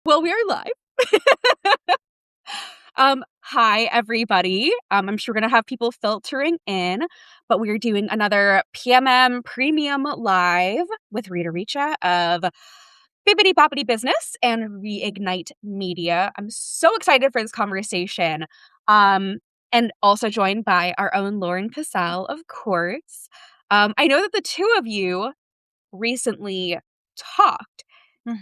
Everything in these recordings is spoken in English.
Well, we are live. Hi everybody. I'm sure we're gonna have people filtering in, but we're doing another PMM Premium Live with Rita Richa of Bibbidi Bobbidi Business and Reignite Media. I'm so excited for this conversation. And also joined by our own Lauren Cassell, of course. I know that the two of you recently talked.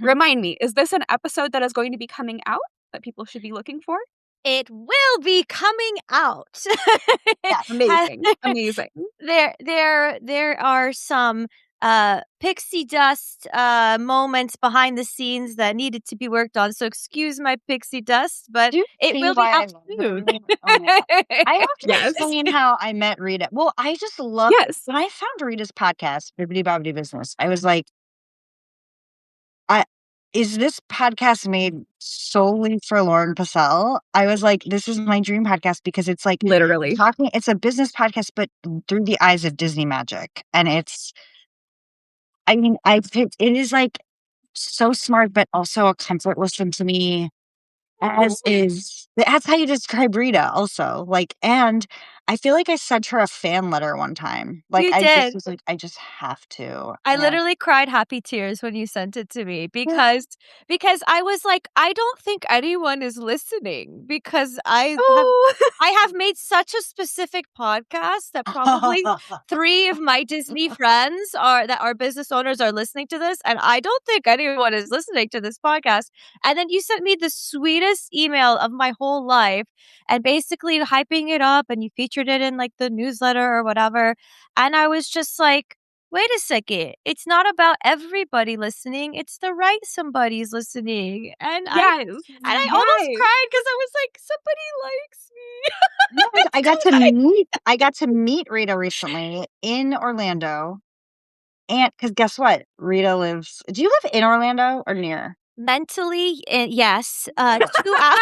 Remind me, is this an episode that is going to be coming out that people should be looking for? It will be coming out. Yeah, amazing. Amazing. There are some pixie dust moments behind the scenes that needed to be worked on. So excuse my pixie dust, but it will be out soon. I have to Yes. explain how I met Rita. Well, I just love when I found Rita's podcast, Bibbidi Bobbidi Business. I was like, is this podcast made solely for Lauren Cassell? I was like, this is my dream podcast because it's like Literally. it's a business podcast, but through the eyes of Disney magic. And it is like so smart, but also a comfort listen to me. That's how you describe Rita also. Like, and I feel like I sent her a fan letter one time. Like, You I did. just was like, I just have to. I literally cried happy tears when you sent it to me because I was like, I don't think anyone is listening because I have made such a specific podcast that probably 3 of my Disney friends that are business owners are listening to this, and I don't think anyone is listening to this podcast. And then you sent me the sweetest email of my whole life and basically hyping it up, and you featured it in like the newsletter or whatever. And I was just like, wait a second. It's not about everybody listening. It's the right somebody's listening. And I almost cried because I was like, somebody likes me. I got to meet Rita recently in Orlando. And because guess what? Rita lives. Do you live in Orlando or near? Mentally, yes. 2 hours,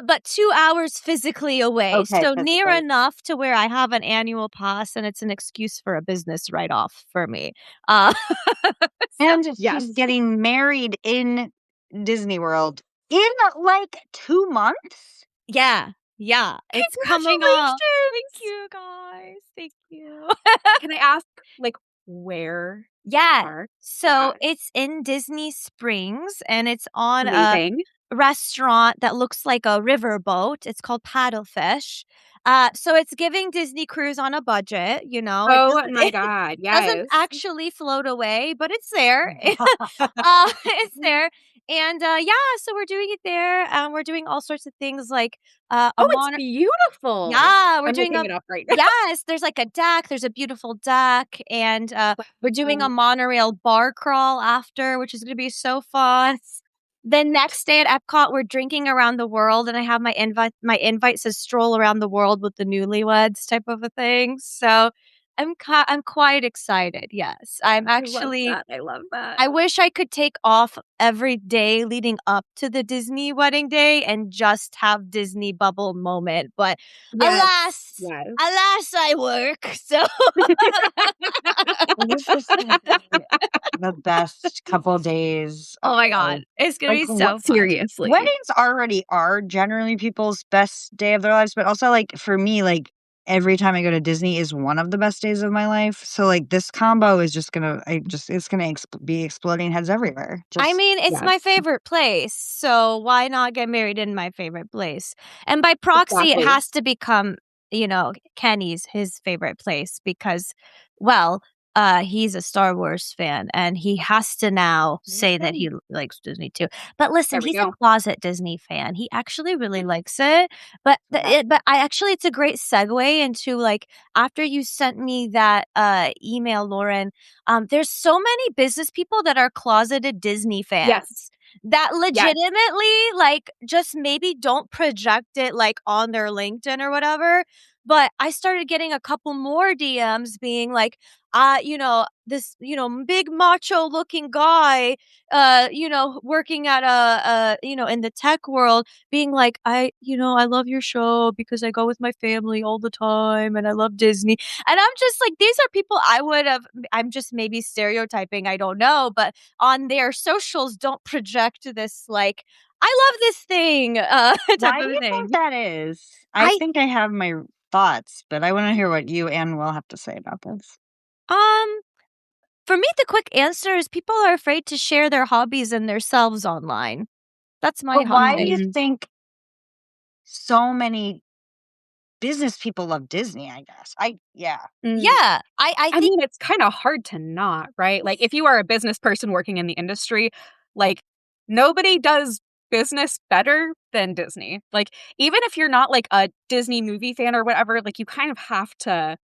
but 2 hours physically away. Okay, so near enough to where I have an annual pass, and it's an excuse for a business write-off for me. And she's getting married in Disney World in like 2 months. Yeah. It's coming up. Thank you, guys. Thank you. Can I ask, like, where? Yeah. So it's in Disney Springs, and it's on Amazing. a restaurant that looks like a riverboat. It's called Paddlefish. So it's giving Disney Cruise on a budget, you know. Oh my God. Yes. Doesn't actually float away, but it's there. It's there. And so we're doing it there. We're doing all sorts of things like it's beautiful. Yeah, I'm looking it up right now. Yes, there's like a deck. There's a beautiful deck, and we're doing a monorail bar crawl after, which is going to be so fun. The next day at Epcot, we're drinking around the world, and I have my invite. My invite says "Stroll around the world with the newlyweds" type of a thing. So I'm quite excited. Yes, I'm actually. I love that. I wish I could take off every day leading up to the Disney wedding day and just have Disney bubble moment. But alas, I work. So This is the best couple days. Oh my God, it's gonna be so fun. Seriously. Weddings already are generally people's best day of their lives, but also like for me, like every time I go to Disney is one of the best days of my life. So like this combo is just gonna, be exploding heads everywhere. I mean, it's my favorite place, so why not get married in my favorite place? And by proxy, it has to become, Kenny's his favorite place because, he's a Star Wars fan, and he has to now say that he likes Disney too. But listen, he's a closet Disney fan. He actually really likes it. But it's a great segue into like after you sent me that email, Lauren. There's so many business people that are closeted Disney fans. Yes. That legitimately, like, just maybe don't project it like on their LinkedIn or whatever. But I started getting a couple more DMs being like, this, big macho looking guy, working at in the tech world, being like, I love your show because I go with my family all the time and I love Disney. And I'm just like, these are people I'm just maybe stereotyping, I don't know, but on their socials don't project this, like, I love this thing, type Why do of you thing. think that is? I I, think I have my thoughts, but I want to hear what you and Will have to say about this. um, For me, the quick answer is people are afraid to share their hobbies and their selves online. That's my But hot why do take. you think so many business people love Disney, I guess? Yeah. Mm. Yeah, I I think mean, it's kinda hard to not, right? Like, if you are a business person working in the industry, like, nobody does business better than Disney. Like, even if you're not, like, a Disney movie fan or whatever, like, you kind of have to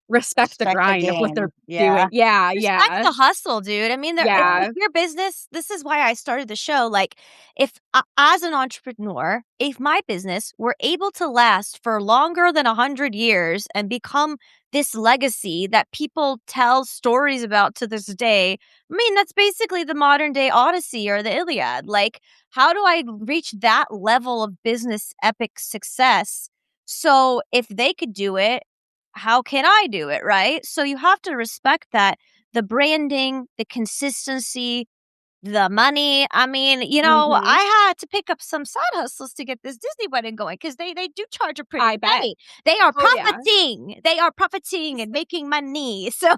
respect the Respect the grind of what they're game. Yeah. doing. Yeah, respect yeah, the hustle, dude. I mean, if yeah. your business, this is why I started the show. Like, if as an entrepreneur, if my business were able to last for longer than 100 years and become this legacy that people tell stories about to this day, I mean, that's basically the modern day Odyssey or the Iliad. Like, how do I reach that level of business epic success? So if they could do it, how can I do it, right? So you have to respect that the branding, the consistency, the money. I mean, Mhm. I had to pick up some side hustles to get this Disney wedding going because they do charge a pretty I bet. penny. They are Oh, yeah. profiting. They are profiting and making money. So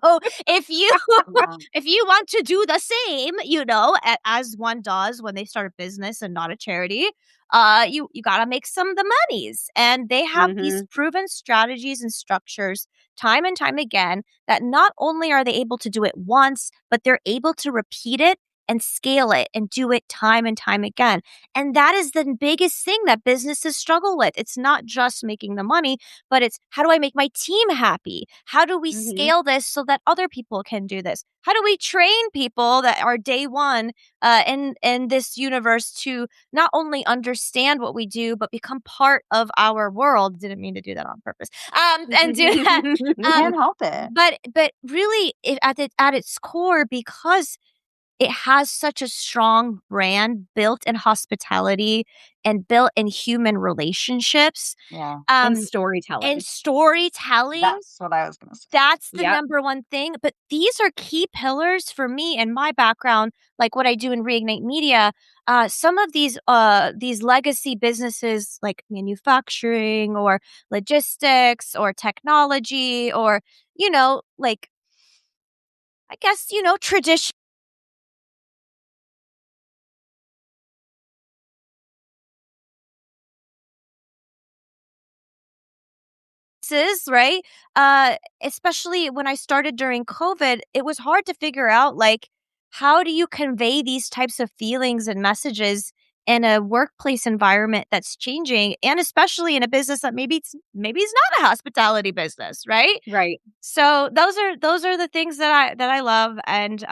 if you Yeah. if you want to do the same, as one does when they start a business and not a charity, you gotta make some of the monies. And they have these Mhm. proven strategies and structures time and time again that not only are they able to do it once, but they're able to repeat it and scale it and do it time and time again. And that is the biggest thing that businesses struggle with. It's not just making the money, but it's, how do I make my team happy? How do we Mhm. scale this so that other people can do this? How do we train people that are day one in this universe to not only understand what we do, but become part of our world? Didn't mean to do that on purpose. And do that. Um, Can't help it. but really, at its core, because it has such a strong brand built in hospitality and built in human relationships, Yeah. And um, and storytelling. storytelling. That's what I was going to say. That's the Yep. number one thing. But these are key pillars for me and my background, like what I do in Reignite Media. Some of these legacy businesses like manufacturing or logistics or technology or, like, I guess, tradition right? Especially when I started during COVID, it was hard to figure out, like, how do you convey these types of feelings and messages in a workplace environment that's changing, and especially in a business that maybe it's not a hospitality business, right? Right. So those are the things that I love. And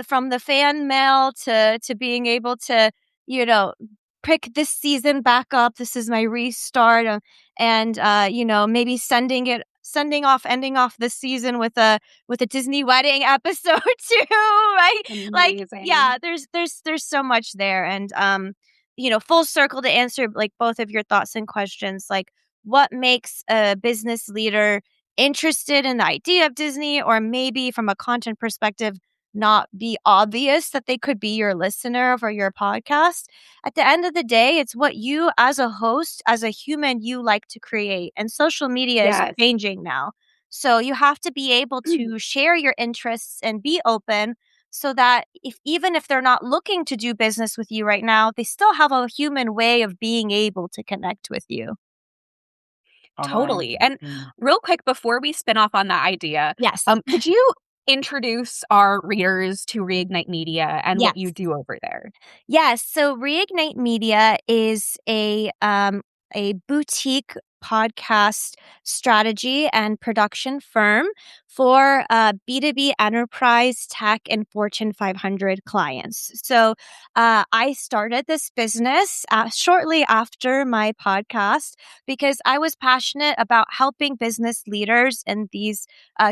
from the fan mail to being able to, you know, pick this season back up. This is my restart, and maybe ending off this season with a Disney wedding episode too, right? Like, Amazing. yeah, there's so much there. And full circle to answer like both of your thoughts and questions, like, what makes a business leader interested in the idea of Disney, or maybe from a content perspective not be obvious that they could be your listener for your podcast. At the end of the day, it's what you, as a host, as a human, you like to create. And social media is Yes. changing now. So you have to be able to share your interests and be open so that even if they're not looking to do business with you right now, they still have a human way of being able to connect with you. Totally. Totally. And Mm. real quick before we spin off on that idea, Yes. could you introduce our readers to Reignite Media and what you Yes. do over there? Yes. So Reignite Media is a boutique podcast strategy and production firm for B2B enterprise tech and Fortune 500 clients. So I started this business shortly after my podcast because I was passionate about helping business leaders in these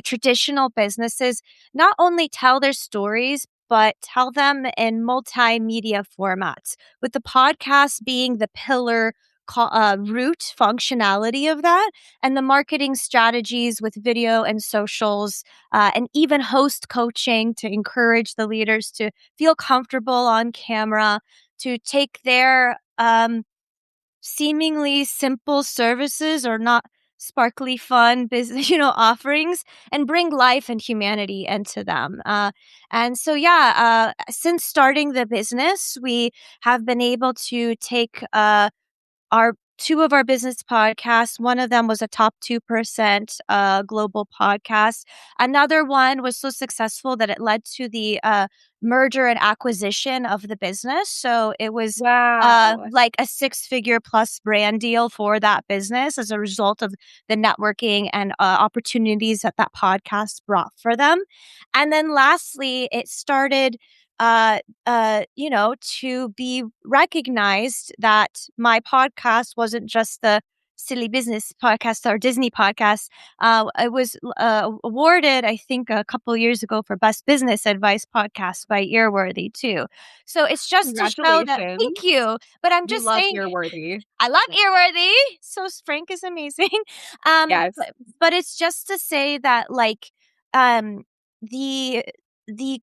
traditional businesses not only tell their stories, but tell them in multimedia formats, with the podcast being the pillar root functionality of that, and the marketing strategies with video and socials, and even host coaching to encourage the leaders to feel comfortable on camera, to take their seemingly simple services or not sparkly fun business offerings and bring life and humanity into them. And so since starting the business, we have been able to take our two of our business podcasts. One of them was a top 2% global podcast. Another one was so successful that it led to the merger and acquisition of the business. So it was Wow. like a 6-figure plus brand deal for that business as a result of the networking and opportunities that that podcast brought for them. And then lastly, it started to be recognized that my podcast wasn't just the silly business podcast or Disney podcast. It was awarded, I think, a couple years ago for Best Business Advice Podcast by Earworthy, too. So it's just to show that, Congratulations. thank you. But I'm We just love saying, Earworthy. I love Earworthy. So Frank is amazing. Yes. But it's just to say that, like, um, the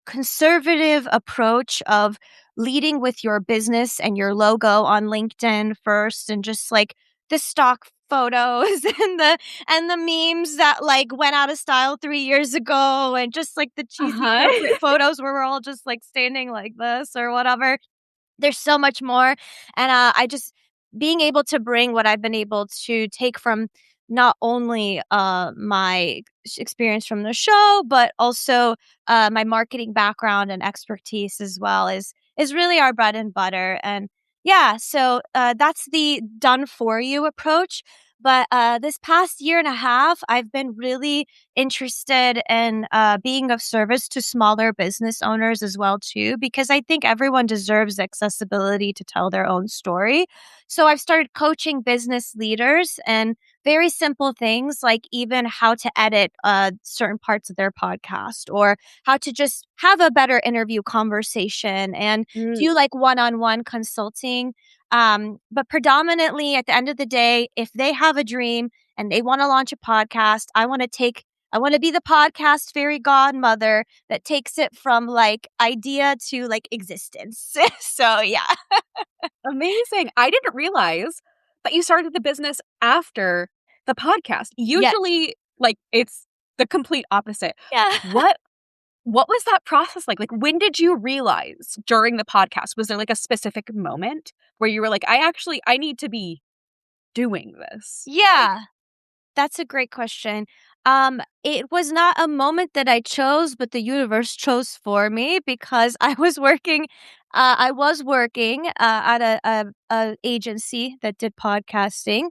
conservative approach of leading with your business and your logo on LinkedIn first, and just like the stock photos and the memes that like went out of style 3 years ago, and just like the cheesy Uh-huh. corporate photos where we're all just like standing like this or whatever. There's so much more. And I just being able to bring what I've been able to take from not only my experience from the show, but also my marketing background and expertise as well is really our bread and butter. And yeah, so that's the done for you approach. But this past year and a half, I've been really interested in being of service to smaller business owners as well too, because I think everyone deserves accessibility to tell their own story. So I've started coaching business leaders and very simple things like even how to edit certain parts of their podcast, or how to just have a better interview conversation and do Mm. like one-on-one consulting. But predominantly at the end of the day, if they have a dream and they want to launch a podcast, I want to be the podcast fairy godmother that takes it from like idea to like existence. So yeah. Amazing. I didn't realize that you started the business after the podcast. Yeah. Usually, like, it's the complete opposite. Yeah. What what was that process like? Like, when did you realize during the podcast? Was there, like, a specific moment where you were like, I need to be doing this"? Like Yeah. That's a great question. It was not a moment that I chose, but the universe chose for me because I was working at a agency that did podcasting,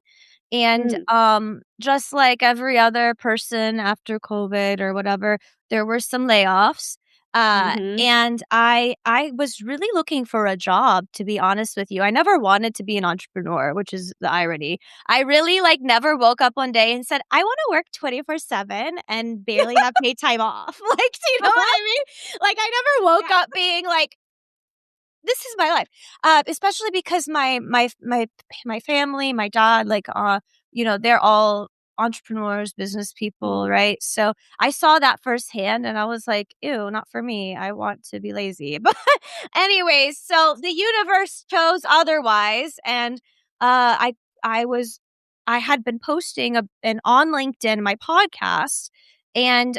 and Mm. just like every other person after COVID or whatever, there were some layoffs. Mhm. And I was really looking for a job, to be honest with you. I never wanted to be an entrepreneur, which is the irony. I really like never woke up one day and said, I want to work 24/7 and barely have paid time off. Like, do you know what I mean? Like, I never woke Yeah. up being like, this is my life. Especially because my family, my dad, like, they're all entrepreneurs, business people, Mhm. right? So I saw that firsthand and I was like, ew, not for me. I want to be lazy. But anyways, so the universe chose otherwise. And I was, I had been posting an on LinkedIn, my podcast. And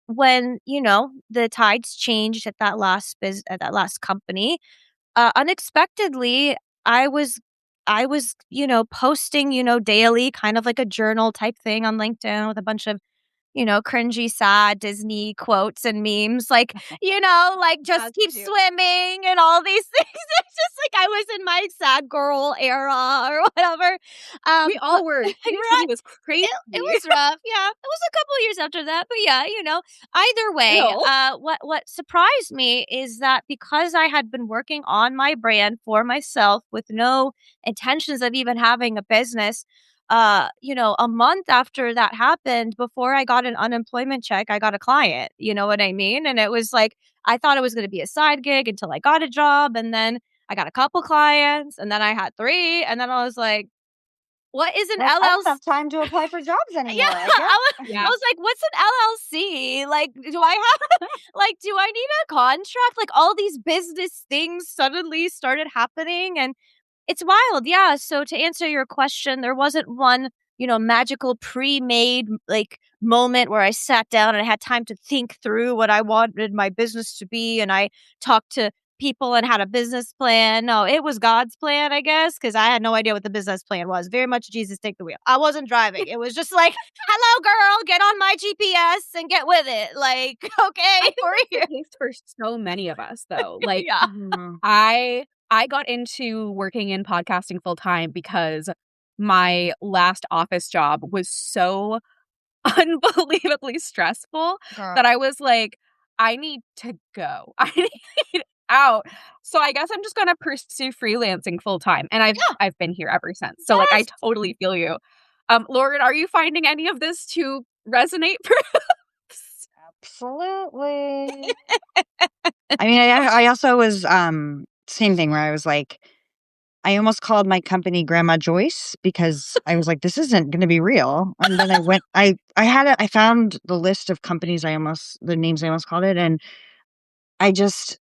when, the tides changed at that at that last company, unexpectedly, I was posting, daily, kind of like a journal type thing on LinkedIn with a bunch of cringy, sad Disney quotes and memes, like, like just keep swimming and all these things. It's just like I was in my sad girl era or whatever. We all were. 2020 was crazy. It was rough. Yeah. It was a couple years after that. But yeah, either way, Still. what surprised me is that because I had been working on my brand for myself with no intentions of even having a business, a month after that happened, before I got an unemployment check, I got a client. You know what I mean? And it was like, I thought it was going to be a side gig until I got a job. And then I got a couple clients, and then I had 3. And then I was like, what is an I don't LLC? have time to apply for jobs anymore. Yeah, I was like, what's an LLC? Like, do I have, like, do I need a contract? Like, all these business things suddenly started happening, and it's wild. Yeah. So to answer your question, there wasn't one, magical pre-made like moment where I sat down and I had time to think through what I wanted my business to be. And I talked to people and had a business plan. No, it was God's plan, I guess, because I had no idea what the business plan was. Very much Jesus take the wheel. I wasn't driving. It was just like, hello, girl, get on my GPS and get with it. Like, okay, I think we're that's here. the case for so many of us, though. Like, Yeah. I got into working in podcasting full time because my last office job was so unbelievably stressful Girl. that I was like, I need to go. I need out. So I guess I'm just gonna pursue freelancing full time. And I've been here ever since. So like I Yes. totally feel you. Lauren, are you finding any of this to resonate perhaps? Absolutely. I mean, I also was same thing where I was like, I almost called my company Grandma Joyce because I was like, this isn't going to be real. And then I found the list of companies the names I almost called it, and I just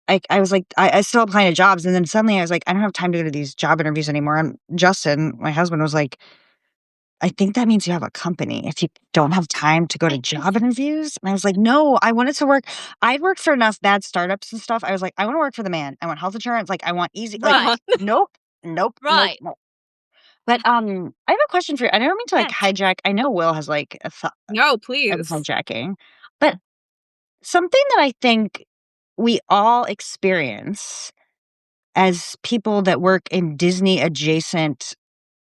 I was like, I still applying to jobs, and then suddenly I was like, I don't have time to go to these job interviews anymore. And Justin, my husband, was like, I think that means you have a company if you don't have time to go to job interviews. And I was like, no, I wanted to work. I'd worked for enough bad startups and stuff. I was like, I want to work for the man. I want health insurance. Like, I want easy. Right. Like, nope, nope, Right. nope. But I have a question for you. I don't mean to like Yes. hijack. I know Will has like a thought No, of please. hijacking, but something that I think we all experience as people that work in Disney adjacent,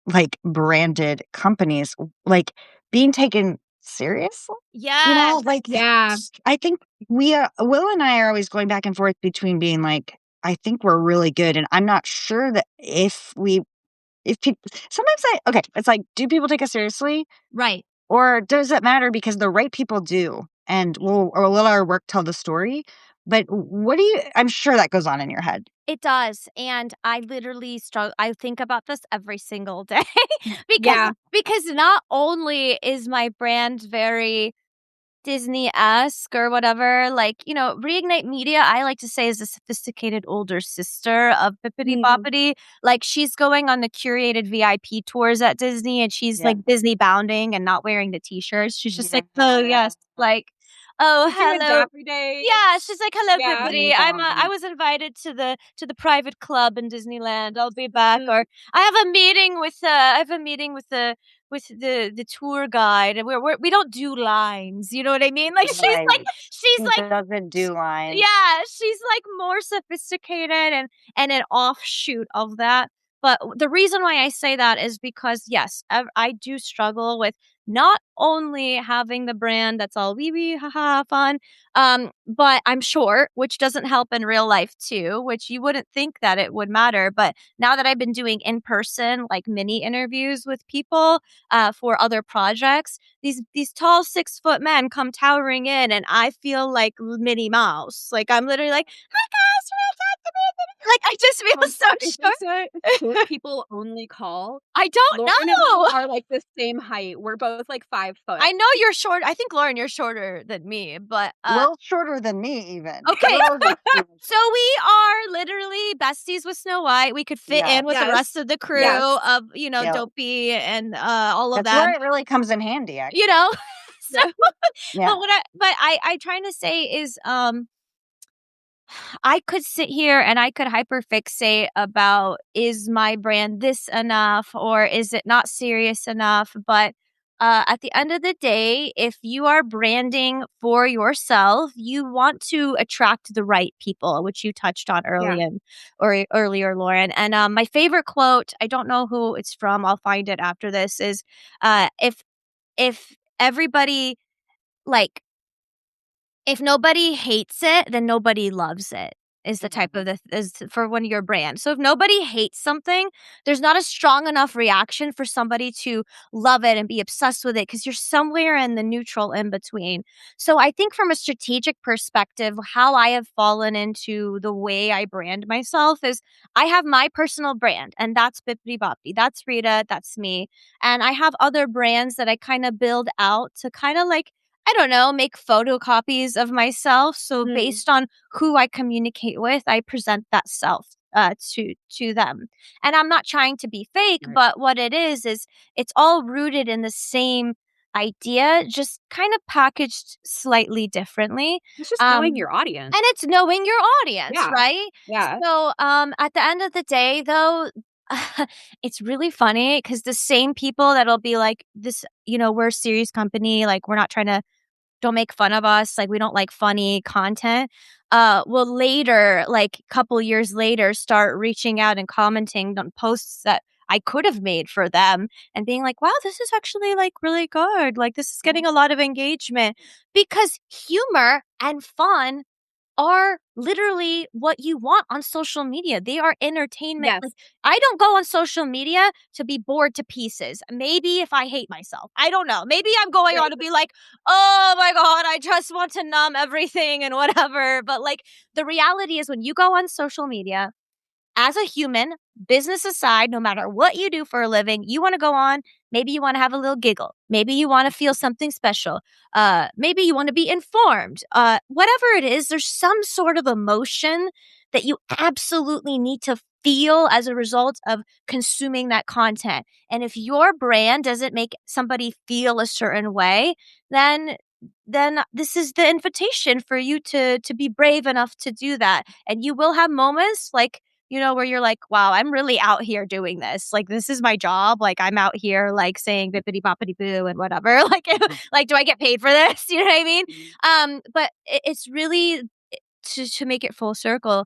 like branded companies, like being taken seriously. Yes. Like Yeah. I think Will and I are always going back and forth between being like, I think we're really good, and I'm not sure that if people sometimes okay, it's like, do people take us seriously, Right. or does it matter because the right people do, and will our work tell the story? But I'm sure that goes on in your head. It does, and I literally struggle. I think about this every single day because Yeah. because not only is my brand very Disney-esque or whatever, like, Reignite Media, I like to say, is a sophisticated older sister of Bippity Boppity. Like, she's going on the curated VIP tours at Disney, and she's, Yeah. like, Disney bounding and not wearing the T-shirts. She's just like, "Oh, yes." Like, "Oh, Doing hello." Dapper Day. Yeah, she's like, "Hello, Yeah. Bippity. I was invited to the private club in Disneyland. I'll be back." Or, "I have a meeting with the tour guide, and we don't do lines." You know what I mean? Like, Right. she's He like doesn't do lines. yeah, she's like more sophisticated and an offshoot of that. But the reason why I say that is because yes, I do struggle with not only having the brand that's all wee wee haha fun, but I'm short, which doesn't help in real life too, which you wouldn't think that it would matter. But now that I've been doing in person like mini interviews with people for other projects, these tall 6-foot men come towering in, and I feel like Minnie Mouse. Like, I'm literally like, "Hi guys, you wanna talk to me?" Like, I just feel so Is short. this a short people only call? I don't Lauren and I know. are like the same height. We're both like 5 foot. I know you're short. I think, Lauren, you're shorter than me, but Will's shorter than me even. okay. Will is even So we are literally besties with Snow White. We could fit Yeah. in with the Yes. rest of the crew Yes. of, Yep. Dopey and all of That's them. where it really comes in handy, actually. So, Yeah. but I trying to say is, I could sit here and I could hyperfixate about, is my brand this enough or is it not serious enough? But at the end of the day, if you are branding for yourself, you want to attract the right people, which you touched on Yeah. earlier, Lauren. And my favorite quote, I don't know who it's from, I'll find it after this, is if everybody, like, if nobody hates it, then nobody loves it, is the type of is for one of your brands. So if nobody hates something, there's not a strong enough reaction for somebody to love it and be obsessed with it, because you're somewhere in the neutral in between. So I think from a strategic perspective, how I have fallen into the way I brand myself is I have my personal brand, and that's Bippity Boppy. That's Rita. That's me. And I have other brands that I kind of build out to kind of like, I don't know, make photocopies of myself. So Mm, based on who I communicate with, I present that self to them. And I'm not trying to be fake, right. but what it is it's all rooted in the same idea, just kind of packaged slightly differently. It's just knowing Um, your audience. and it's knowing your audience, Yeah. right? Yeah. So at the end of the day, though, it's really funny because the same people that'll be like, this, we're a serious company, like we're not trying to, don't make fun of us, like we don't like funny content, will later, like couple years later, start reaching out and commenting on posts that I could have made for them and being like, wow, this is actually like really good, like this is getting a lot of engagement, because humor and fun are literally what you want on social media. They are entertainment. Yes. Like, I don't go on social media to be bored to pieces. Maybe if I hate myself, I don't know. Maybe I'm going on Right. to be like, oh my God, I just want to numb everything and whatever. But like, the reality is when you go on social media, as a human, business aside, no matter what you do for a living, you want to go on. Maybe you want to have a little giggle. Maybe you want to feel something special. Maybe you want to be informed. Whatever it is, there's some sort of emotion that you absolutely need to feel as a result of consuming that content. And if your brand doesn't make somebody feel a certain way, then this is the invitation for you to be brave enough to do that. And you will have moments like, where you're like, wow, I'm really out here doing this. Like, this is my job. Like, I'm out here, like, saying bippity boppity boo and whatever. Like, like, do I get paid for this? You know what I mean? But it's really to make it full circle.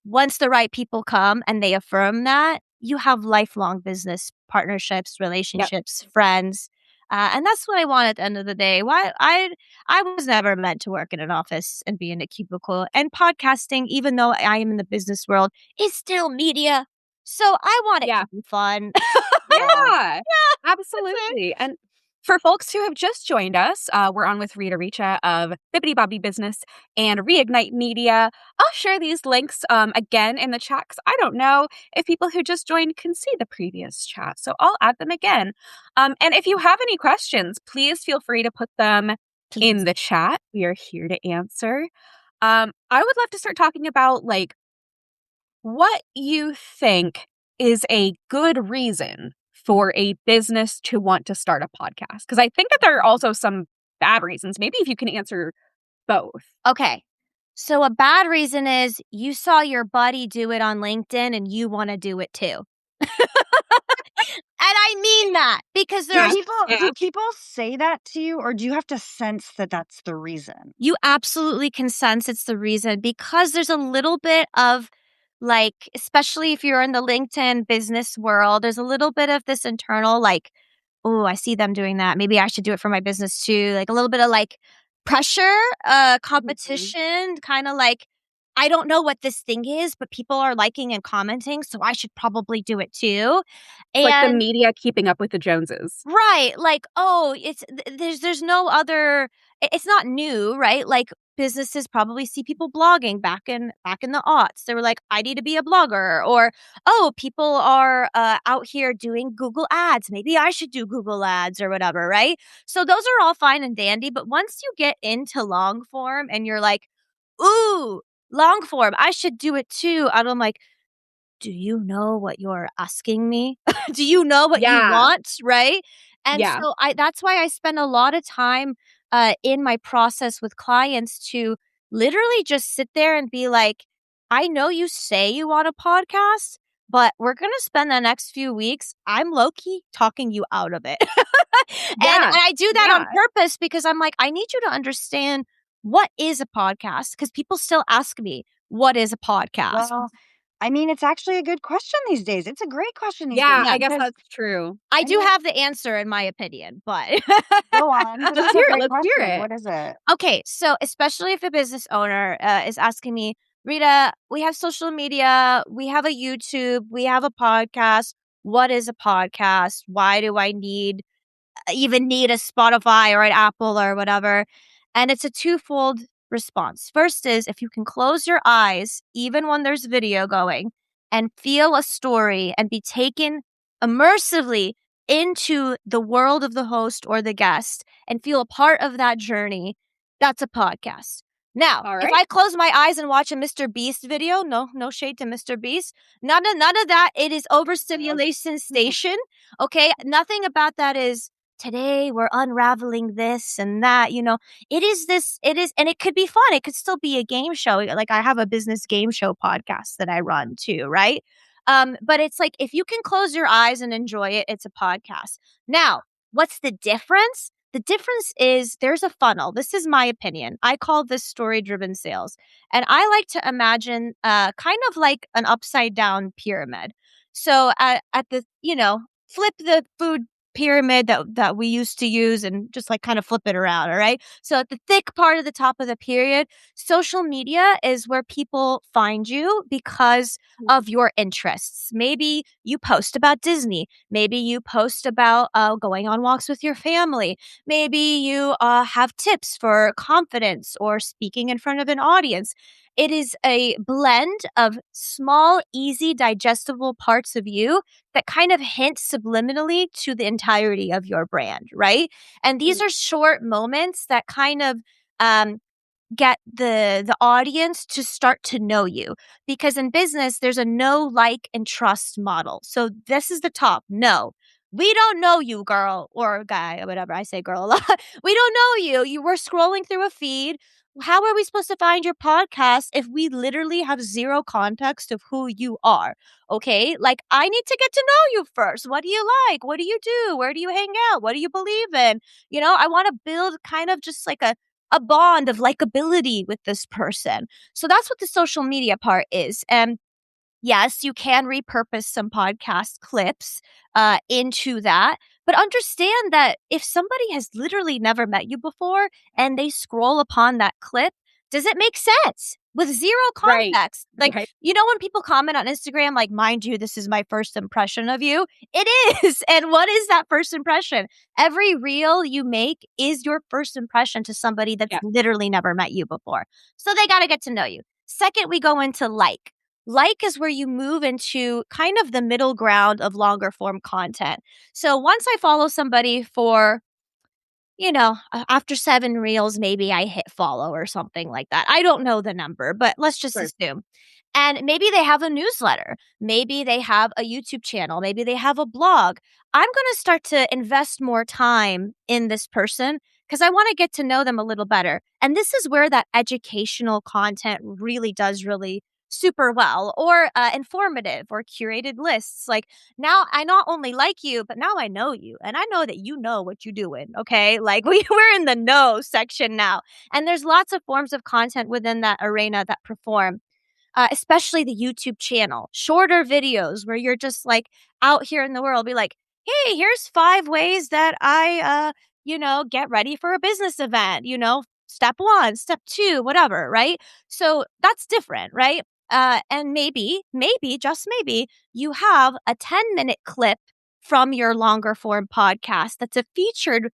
Once the right people come and they affirm that, you have lifelong business partnerships, Yep. relationships, friends. And that's what I want at the end of the day. Why I was never meant to work in an office and be in a cubicle. And podcasting, even though I am in the business world, is still media. So I want it Yeah. to be fun. Yeah. Yeah, That's it. absolutely. And for folks who have just joined us, we're on with Rita Richa of Bibbidi Bobby Business and Reignite Media. I'll share these links again in the chat because I don't know if people who just joined can see the previous chat. So I'll add them again. And if you have any questions, please feel free to put them Please. in the chat. We are here to answer. I would love to start talking about like what you think is a good reason for a business to want to start a podcast? Because I think that there are also some bad reasons. Maybe if you can answer both. Okay. So a bad reason is you saw your buddy do it on LinkedIn and you want to do it too. And I mean that because there Do are Yeah. people Yeah. do people say that to you, or do you have to sense that that's the reason? you absolutely can sense it's the reason, because there's a little bit of, like, especially if you're in the LinkedIn business world, there's a little bit of this internal like, oh, I see them doing that. Maybe I should do it for my business too. Like a little bit of like pressure, Mhm. competition, kind of like, I don't know what this thing is, but people are liking and commenting, so I should probably do it too. It's like the And media keeping up with the Joneses. right, like, oh, there's no other, it's not new, right? Like, businesses probably see people blogging back in the aughts. They were like, I need to be a blogger, or oh, people are out here doing Google Ads. Maybe I should do Google Ads or whatever, right? So those are all fine and dandy, but once you get into long form and you're like, ooh, long form, I should do it too. And I'm like, do you know what you're asking me? Do you know what you Yeah. want, right? And Yeah. so that's why I spend a lot of time in my process with clients to literally just sit there and be like, I know you say you want a podcast, but we're going to spend the next few weeks, I'm low-key talking you out of it. And I do that on purpose because I'm like, I need you to understand what is a podcast, because people still ask me, what is a podcast? Well, I mean, it's actually a good question these days. It's a great question these days. Yeah, I guess that's true. I do have the answer in my opinion, but Go on. Let's hear it. What is it? Okay, so especially if a business owner is asking me, Rita, we have social media, we have a YouTube, we have a podcast. What is a podcast? Why do I even need a Spotify or an Apple or whatever? And it's a twofold response. First is, if you can close your eyes, even when there's video going, and feel a story and be taken immersively into the world of the host or the guest and feel a part of that journey, that's a podcast. Now, if I close my eyes and watch a Mr. Beast video, no shade to Mr. Beast, none of that. It is overstimulation station. Okay, nothing about that is, today we're unraveling this and that, it is, and it could be fun. It could still be a game show. Like, I have a business game show podcast that I run too, right? But it's like, if you can close your eyes and enjoy it, it's a podcast. Now, what's the difference? The difference is there's a funnel. This is my opinion. I call this story-driven sales. And I like to imagine kind of like an upside down pyramid. So at the, flip the food pyramid that we used to use and just like kind of flip it around. All right. So at the thick part of the top of the period, social media is where people find you because of your interests. Maybe you post about Disney. Maybe you post about going on walks with your family. Maybe you have tips for confidence or speaking in front of an audience. It is a blend of small, easy, digestible parts of you that kind of hint subliminally to the entirety of your brand, right? And these are short moments that kind of get the audience to start to know you, because in business there's a know, like, and trust model. So this is the top. No, we don't know you, girl or guy or whatever. I say girl a lot. We don't know you. You were scrolling through a feed. How are we supposed to find your podcast if we literally have zero context of who you are? Okay, like, I need to get to know you first. What do you like? What do you do? Where do you hang out? What do you believe in? I want to build kind of just like a bond of likability with this person. So that's what the social media part is. And yes, you can repurpose some podcast clips into that. But understand that if somebody has literally never met you before and they scroll upon that clip, does it make sense? With zero context. Like, when people comment on Instagram, like, mind you, this is my first impression of you. It is. And what is that first impression? Every reel you make is your first impression to somebody that's literally never met you before. So they got to get to know you. Second, we go into like. Like is where you move into kind of the middle ground of longer form content. So once I follow somebody for, after 7 reels, maybe I hit follow or something like that. I don't know the number, but let's just assume. And maybe they have a newsletter. Maybe they have a YouTube channel. Maybe they have a blog. I'm going to start to invest more time in this person because I want to get to know them a little better. And this is where that educational content really does super well, or informative or curated lists. Like, now I not only like you, but now I know you and I know that you know what you're doing. Okay. Like, we're in the know section now. And there's lots of forms of content within that arena that perform. Especially the YouTube channel, shorter videos where you're just like out here in the world, be like, hey, here's 5 ways that I, get ready for a business event, step 1, step 2, whatever, right? So that's different, right? And maybe, just maybe, you have a 10-minute clip from your longer form podcast that's a featured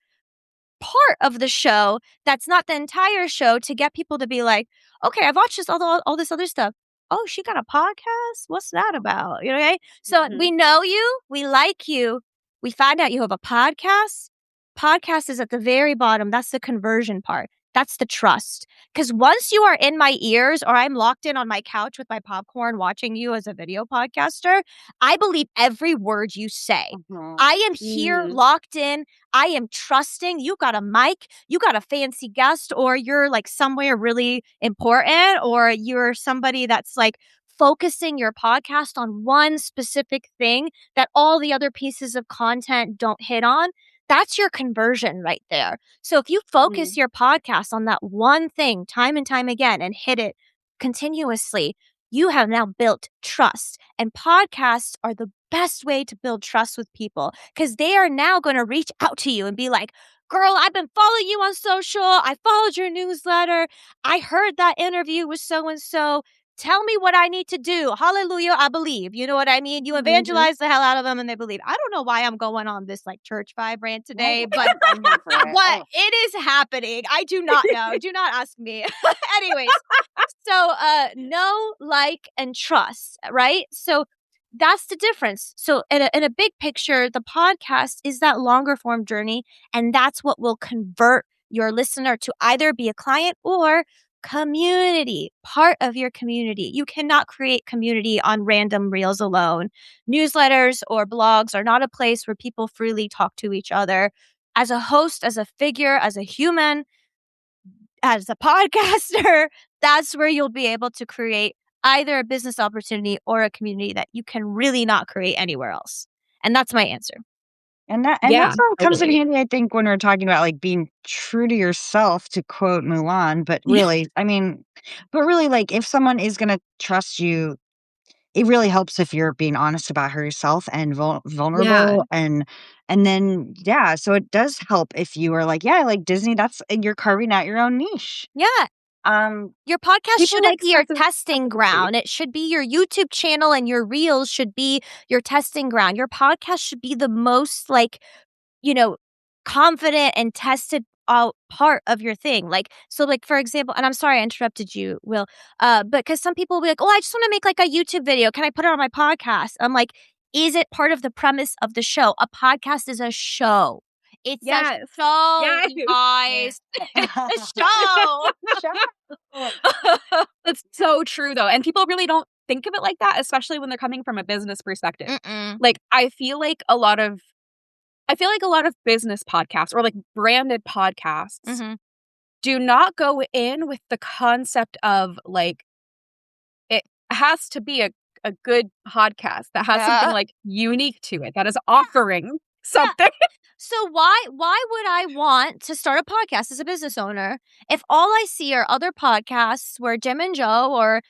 part of the show that's not the entire show, to get people to be like, okay, I've watched all this other stuff. Oh, she got a podcast? What's that about? Okay? So we know you, we like you, we find out you have a podcast. Podcast is at the very bottom. That's the conversion part. That's the trust. Because once you are in my ears, or I'm locked in on my couch with my popcorn watching you as a video podcaster, I believe every word you say. I am here locked in. I am trusting. You got a mic, you got a fancy guest, or you're like somewhere really important, or you're somebody that's like focusing your podcast on one specific thing that all the other pieces of content don't hit on, that's your conversion right there. So if you focus your podcast on that one thing time and time again and hit it continuously, you have now built trust. And podcasts are the best way to build trust with people because they are now going to reach out to you and be like, girl, I've been following you on social. I followed your newsletter. I heard that interview with so and so. Tell me what I need to do. Hallelujah, I believe. You know what I mean? You evangelize the hell out of them and they believe. I don't know why I'm going on this like church vibe rant today, but I'm here for it. what it is happening. I do not know. Do not ask me. Anyways, so know, like, and trust, right? So that's the difference. So in a big picture, the podcast is that longer form journey, and that's what will convert your listener to either be a client or community, part of your community. You cannot create community on random reels alone. Newsletters or blogs are not a place where people freely talk to each other. As a host, as a figure, as a human, as a podcaster, that's where you'll be able to create either a business opportunity or a community that you can really not create anywhere else. And that's my answer. And that's all comes in handy, I think, when we're talking about like being true to yourself, to quote Mulan. But really, like if someone is going to trust you, it really helps if you're being honest about her yourself and vulnerable. And then, so it does help if you are like, I like Disney. You're carving out your own niche. Yeah. Your podcast people shouldn't like be your specific- testing ground. It should be your YouTube channel, and your reels should be your testing ground. Your podcast should be the most confident and tested out part of your thing. So for example, and I'm sorry I interrupted you, Will, but because some people will be like, oh, I just want to make like a YouTube video. Can I put it on my podcast? I'm like, is it part of the premise of the show? A podcast is a show. It's a show, you guys. It's a show. That's so true, though. And people really don't think of it like that, especially when they're coming from a business perspective. Like, I feel like a lot of business podcasts or like branded podcasts do not go in with the concept of like, it has to be a good podcast that has something like unique to it, that is offering something. So why would I want to start a podcast as a business owner if all I see are other podcasts where Jim and Joe or,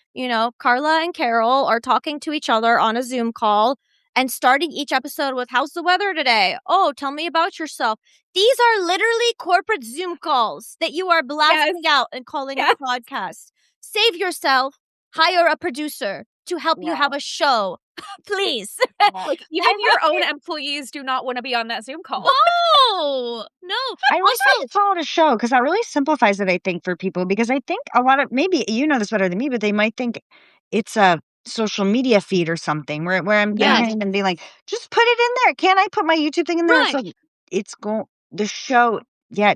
Carla and Carol are talking to each other on a Zoom call and starting each episode with, how's the weather today? Oh, tell me about yourself. These are literally corporate Zoom calls that you are blasting out and calling a podcast. Save yourself, hire a producer to help you have a show. Please. Like, even your own employees do not want to be on that Zoom call. No. I also call it a show because that really simplifies it, I think, for people, because I think a lot of, maybe you know this better than me, but they might think it's a social media feed or something where I'm hearing them be like, just put it in there. Can't I put my YouTube thing in there? Right.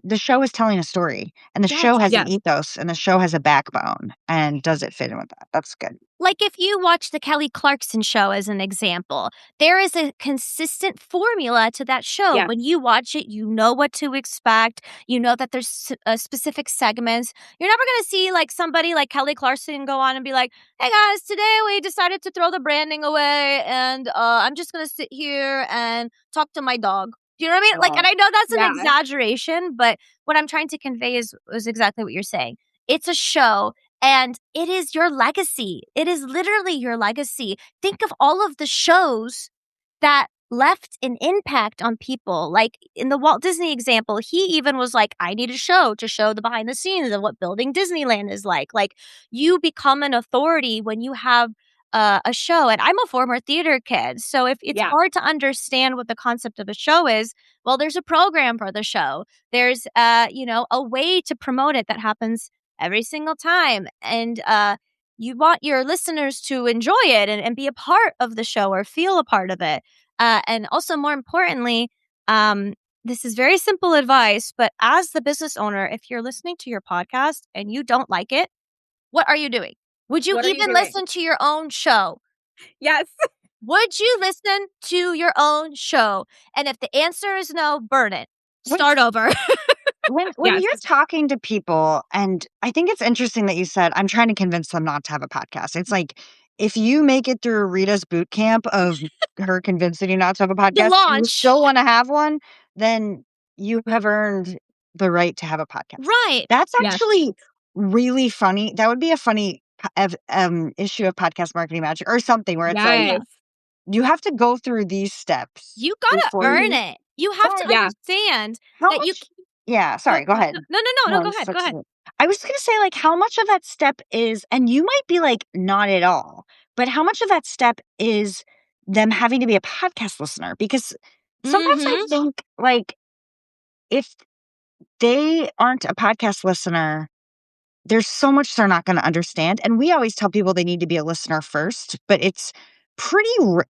The show is telling a story, and the show has an ethos, and the show has a backbone. And does it fit in with that? That's good. Like if you watch the Kelly Clarkson show as an example, there is a consistent formula to that show. Yeah. When you watch it, you know what to expect. You know that there's specific segments. You're never going to see like somebody like Kelly Clarkson go on and be like, hey guys, today we decided to throw the branding away and I'm just going to sit here and talk to my dog. Do you know what I mean? Like, and I know that's an exaggeration, but what I'm trying to convey is exactly what you're saying. It's a show. And it is your legacy. It is literally your legacy. Think of all of the shows that left an impact on people. Like in the Walt Disney example, he even was like, I need a show to show the behind the scenes of what building Disneyland is like. Like you become an authority when you have a show. And I'm a former theater kid. So if it's hard to understand what the concept of a show is, well, there's a program for the show. There's, a way to promote it that happens every single time. And you want your listeners to enjoy it and be a part of the show or feel a part of it. And also, more importantly, this is very simple advice, but as the business owner, if you're listening to your podcast and you don't like it, what are you doing? Would you even listen to your own show? Yes. Would you listen to your own show? And if the answer is no, burn it. Start over. When you're talking to people, and I think it's interesting that you said, I'm trying to convince them not to have a podcast. It's like, if you make it through Rita's boot camp of her convincing you not to have a podcast, and you launch. still want to have one, then you have earned the right to have a podcast. Right. That's Yes. actually really funny. That would be a funny issue of Podcast Marketing Magic or something where it's like, Yes. you have to go through these steps. You gotta before earn you- it. You have to Yeah. understand How that you. much? Yeah, sorry, go ahead. No. No, Go ahead. Go ahead. I was gonna say, like, how much of that step is, and you might be like, not at all, but how much of that step is them having to be a podcast listener? Because sometimes I Mhm. think, like, if they aren't a podcast listener, there's so much they're not going to understand. And we always tell people they need to be a listener first, but it's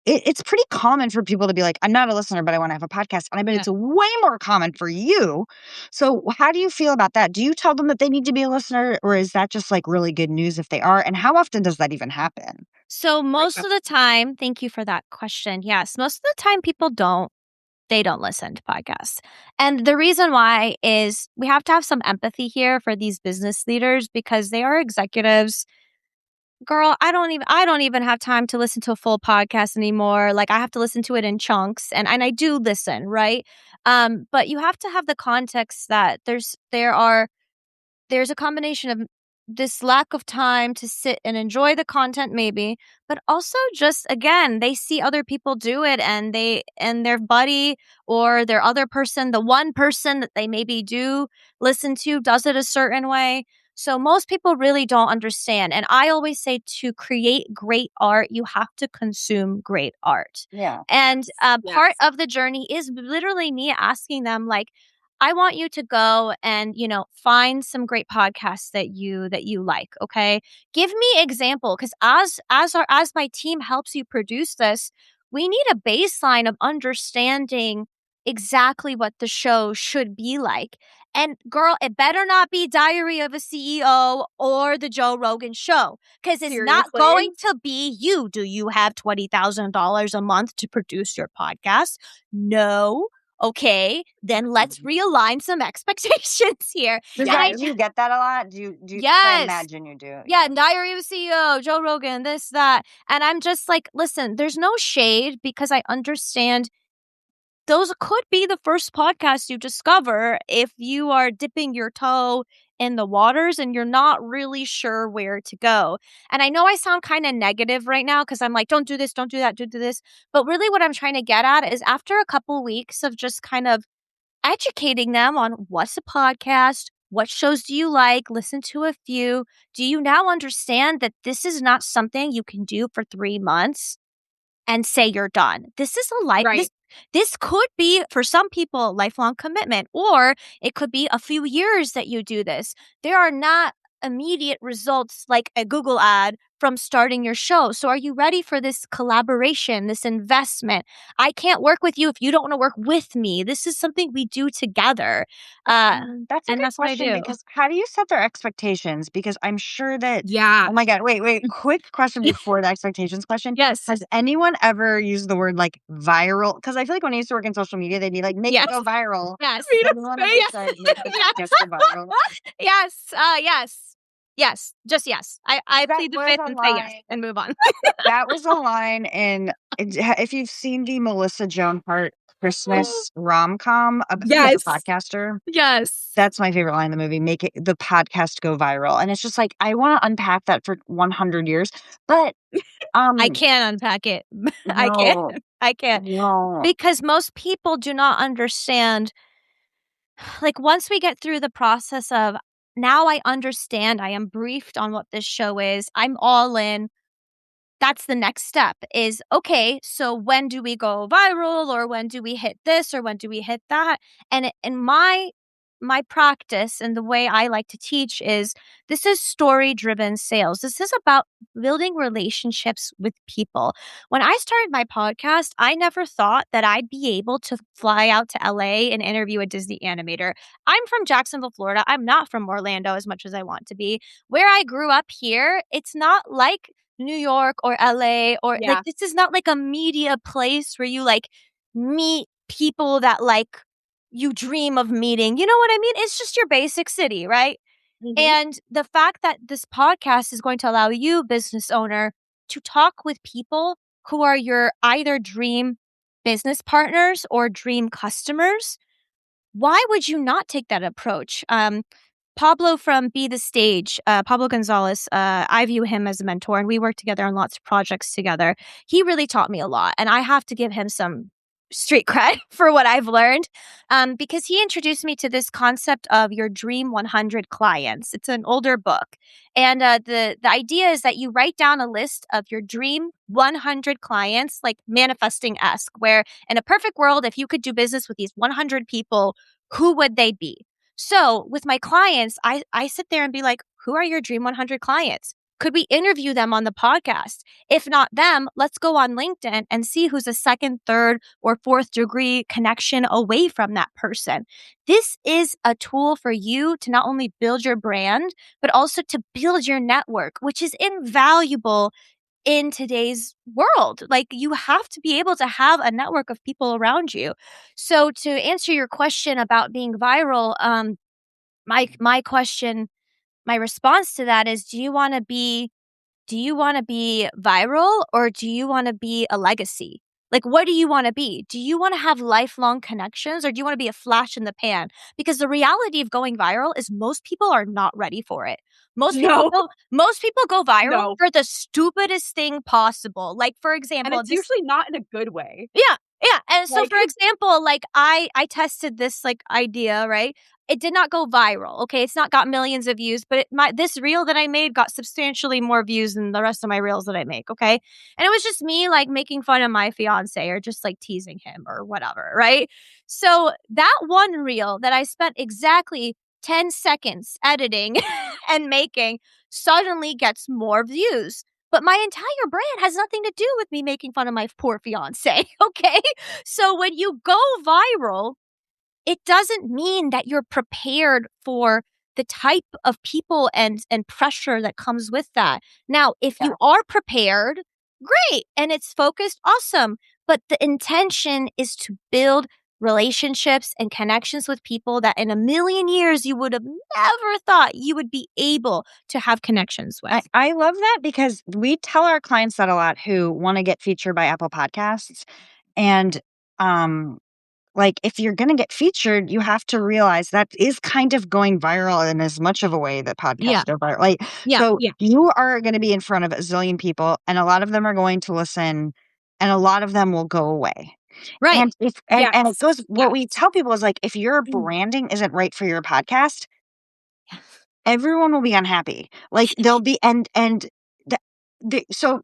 it's pretty common for people to be like, I'm not a listener, but I want to have a podcast. And I bet Yeah. it's way more common for you. So how do you feel about that? Do you tell them that they need to be a listener, or is that just like really good news if they are? And how often does that even happen? So most of the time, thank you for that question. Yes, most of the time people they don't listen to podcasts. And the reason why is we have to have some empathy here for these business leaders because they are executives. Girl, I don't even have time to listen to a full podcast anymore. Like I have to listen to it in chunks and I do listen, right? But you have to have the context that there's a combination of this lack of time to sit and enjoy the content maybe, but also just again, they see other people do it and their buddy or their other person, the one person that they maybe do listen to does it a certain way. So most people really don't understand. And I always say to create great art, you have to consume great art. Yeah. And Yes. part of the journey is literally me asking them like, I want you to go and, find some great podcasts that you like, okay? Give me example cuz as my team helps you produce this, we need a baseline of understanding exactly what the show should be like. And girl, it better not be Diary of a CEO or the Joe Rogan show cuz it's not Seriously. going to be you. Do you have $20,000 a month to produce your podcast? No. Okay, then let's realign some expectations here. Do you get that a lot? Do you? I Yes. imagine you do. Yeah, Diary of a CEO, Joe Rogan, this, that. And I'm just like, listen, there's no shade because I understand those could be the first podcasts you discover if you are dipping your toe in the waters and you're not really sure where to go. And I know I sound kind of negative right now because I'm like, don't do this, don't do that, don't do this. But really, what I'm trying to get at is after a couple weeks of just kind of educating them on what's a podcast, what shows do you like, listen to a few. Do you now understand that this is not something you can do for 3 months and say you're done? This is a life. Right. This could be for some people a lifelong commitment, or it could be a few years that you do this. There are not immediate results like a Google ad from starting your show. So are you ready for this collaboration, this investment? I can't work with you if you don't want to work with me. This is something we do together. That's a And good that's what I question do. because how do you set their expectations? Because I'm sure that. Yeah. Oh my God! Wait! Quick question before the expectations question. Yes. Has anyone ever used the word like viral? Because I feel like when I used to work in social media, they'd be like, "Make Yes. it go viral." Yes. Has anyone ever said, "Make the podcast go viral"? Yes. Yes. Yes. Just yes. I That plead the was fifth a and say yes line. and move on. That was a line in. If you've seen the Melissa Joan Hart Christmas rom com about she's a Yes. podcaster. Yes. That's my favorite line in the movie. Make it the podcast go viral, and it's just like I want to unpack that for 100 years, but I can't unpack it. I can't. no, I can't. no. Because most people do not understand. Like, once we get through the process of now I understand, I am briefed on what this show is, I'm all in. That's the next step is, okay, so when do we go viral or when do we hit this or when do we hit that? And in my practice and the way I like to teach is this is story driven sales. This is about building relationships with people. When I started my podcast, I never thought that I'd be able to fly out to LA and interview a Disney animator. I'm from Jacksonville, Florida. I'm not from Orlando as much as I want to be. Where I grew up here, it's not like New York or LA or Yeah. like this is not like a media place where you like meet people that like you dream of meeting. You know what I mean? It's just your basic city, right? Mhm. And the fact that this podcast is going to allow you, business owner, to talk with people who are your either dream business partners or dream customers, why would you not take that approach? Pablo from Be the Stage, Pablo Gonzalez, I view him as a mentor, and we work together on lots of projects together. He really taught me a lot, and I have to give him some street cred for what I've learned, because he introduced me to this concept of your dream 100 clients. It's an older book, and the idea is that you write down a list of your dream 100 clients, like manifesting-esque, where in a perfect world, if you could do business with these 100 people, who would they be? So with my clients, I sit there and be like, who are your dream 100 clients? Could we interview them on the podcast? If not them, let's go on LinkedIn and see who's a second, third, or fourth degree connection away from that person. This is a tool for you to not only build your brand, but also to build your network, which is invaluable in today's world. Like, you have to be able to have a network of people around you. So to answer your question about being viral, my response to that is, do you want to be viral, or do you want to be a legacy? Like, what do you want to be? Do you want to have lifelong connections, or do you want to be a flash in the pan? Because the reality of going viral is most people are not ready for it. No. Most people go viral No. for the stupidest thing possible. Like, for And example, it's usually not in a good way. yeah, yeah, and so, Like for example, like, I tested this, like, idea, right? It did not go viral, okay? It's not got millions of views, but this reel that I made got substantially more views than the rest of my reels that I make, okay? And it was just me, like, making fun of my fiancé or just, like, teasing him or whatever, right? So, that one reel that I spent exactly 10 seconds editing and making suddenly gets more views. But my entire brand has nothing to do with me making fun of my poor fiance, okay? So when you go viral, it doesn't mean that you're prepared for the type of people and pressure that comes with that. Now, if you are prepared, great, and it's focused, awesome. But the intention is to build relationships and connections with people that in a million years you would have never thought you would be able to have connections with. I love that because we tell our clients that a lot who want to get featured by Apple Podcasts. And like, if you're going to get featured, you have to realize that is kind of going viral in as much of a way that podcasts go viral. Like, so Yeah. you are going to be in front of a zillion people, and a lot of them are going to listen, and a lot of them will go away. Right. And and it goes, what we Yes. tell people is, like, if your branding isn't right for your podcast, everyone will be unhappy. Like, they'll be, and so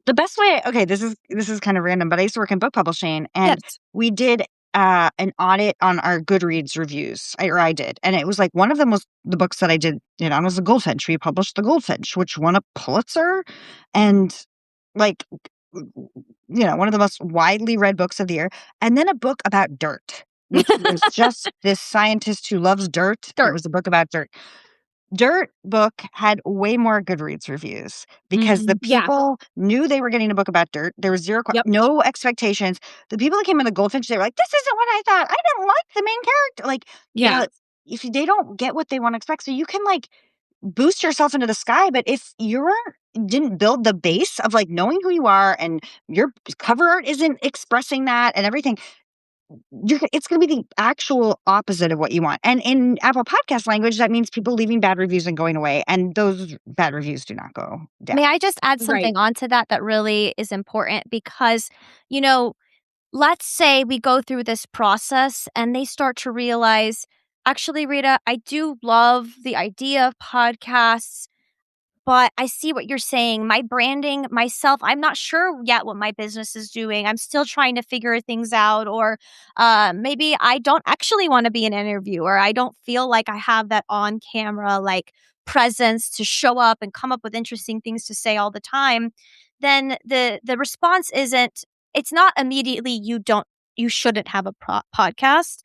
the best way, okay, this is kind of random, but I used to work in book publishing, and Yes. we did an audit on our Goodreads reviews. I did, and it was like one of them was the books that I did. It was The Goldfinch. We published The Goldfinch, which won a Pulitzer, and like one of the most widely read books of the year. And then a book about dirt, which was just this scientist who loves dirt. It was a book about dirt. Dirt book had way more Goodreads reviews because the Yeah. people knew they were getting a book about dirt. There was Yep. no expectations. The people that came in the Goldfinch, they were like, "This isn't what I thought. I didn't like the main character." Like, Yeah. if they don't get what they want to expect, so you can like boost yourself into the sky. But if you didn't build the base of like knowing who you are, and your cover art isn't expressing that and everything, it's going to be the actual opposite of what you want. And in Apple Podcast language, that means people leaving bad reviews and going away. And those bad reviews do not go down. May I just add Right. something onto that really is important? Because, let's say we go through this process and they start to realize, actually, Rita, I do love the idea of podcasts, but I see what you're saying. My branding, myself, I'm not sure yet what my business is doing. I'm still trying to figure things out. Or maybe I don't actually want to be an interviewer. I don't feel like I have that on camera, like, presence to show up and come up with interesting things to say all the time. Then the response isn't, it's not immediately you shouldn't have a podcast.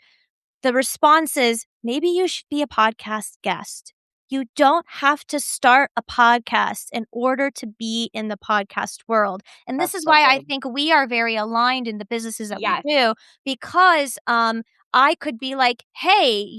The response is, maybe you should be a podcast guest. You don't have to start a podcast in order to be in the podcast world. And this is why I think we are very aligned in the businesses that we do, because I could be like, hey,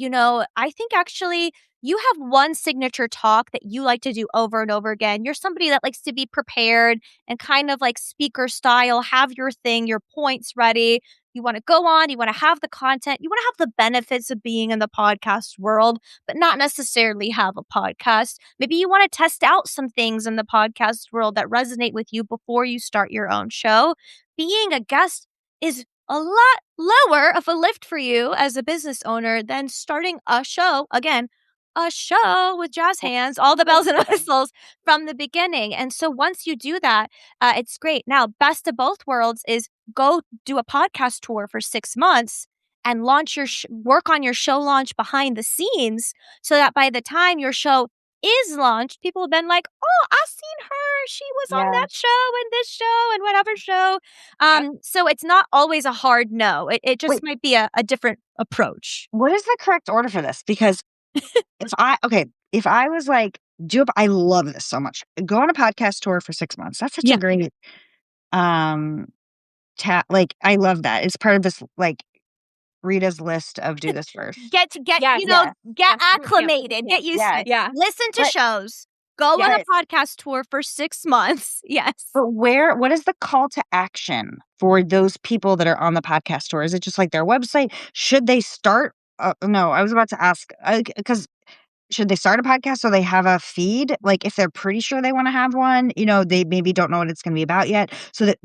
I think actually you have one signature talk that you like to do over and over again. You're somebody that likes to be prepared and kind of like speaker style, have your thing, your points ready. You want to go on, you want to have the content, you want to have the benefits of being in the podcast world, but not necessarily have a podcast. Maybe you want to test out some things in the podcast world that resonate with you before you start your own show. Being a guest is a lot lower of a lift for you as a business owner than starting a show. Again, a show with jazz hands, all the bells and whistles from the beginning. And so once you do that, it's great. Now, best of both worlds is go do a podcast tour for 6 months and launch your work on your show launch behind the scenes so that by the time your show is launched, people have been like, oh, I've seen her. She was on that show and this show and whatever show. So it's not always a hard no. It just Wait. might be a different approach. What is the correct order for this? Because if I was like, I love this so much. Go on a podcast tour for 6 months. That's such a great, like, I love that. It's part of this, like, Rita's list of do this first. Get acclimated, get used to it. Yeah. Listen to shows. Go on a podcast tour for 6 months. Yes. But what is the call to action for those people that are on the podcast tour? Is it just like their website? Should they start? No, I was about to ask, because should they start a podcast so they have a feed? Like if they're pretty sure they want to have one, they maybe don't know what it's going to be about yet, so that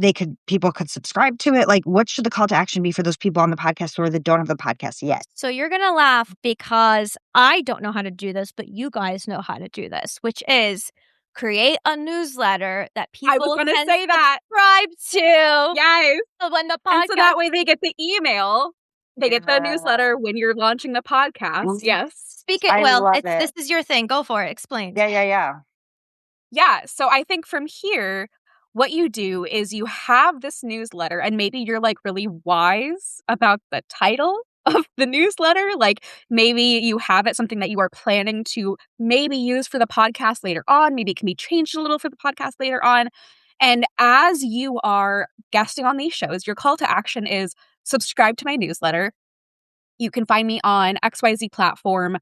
people could subscribe to it. Like what should the call to action be for those people on the podcast tour that don't have the podcast yet? So you're going to laugh because I don't know how to do this, but you guys know how to do this, which is create a newsletter that people can subscribe to. Yes. So when the podcast... And so that way they get the email. They get the newsletter when you're launching the podcast. Yes. Speak it well. This is your thing. Go for it. Explain. Yeah. Yeah. So I think from here, what you do is you have this newsletter and maybe you're like really wise about the title of the newsletter. Like maybe you have it something that you are planning to maybe use for the podcast later on. Maybe it can be changed a little for the podcast later on. And as you are guesting on these shows, your call to action is subscribe to my newsletter. You can find me on XYZ platform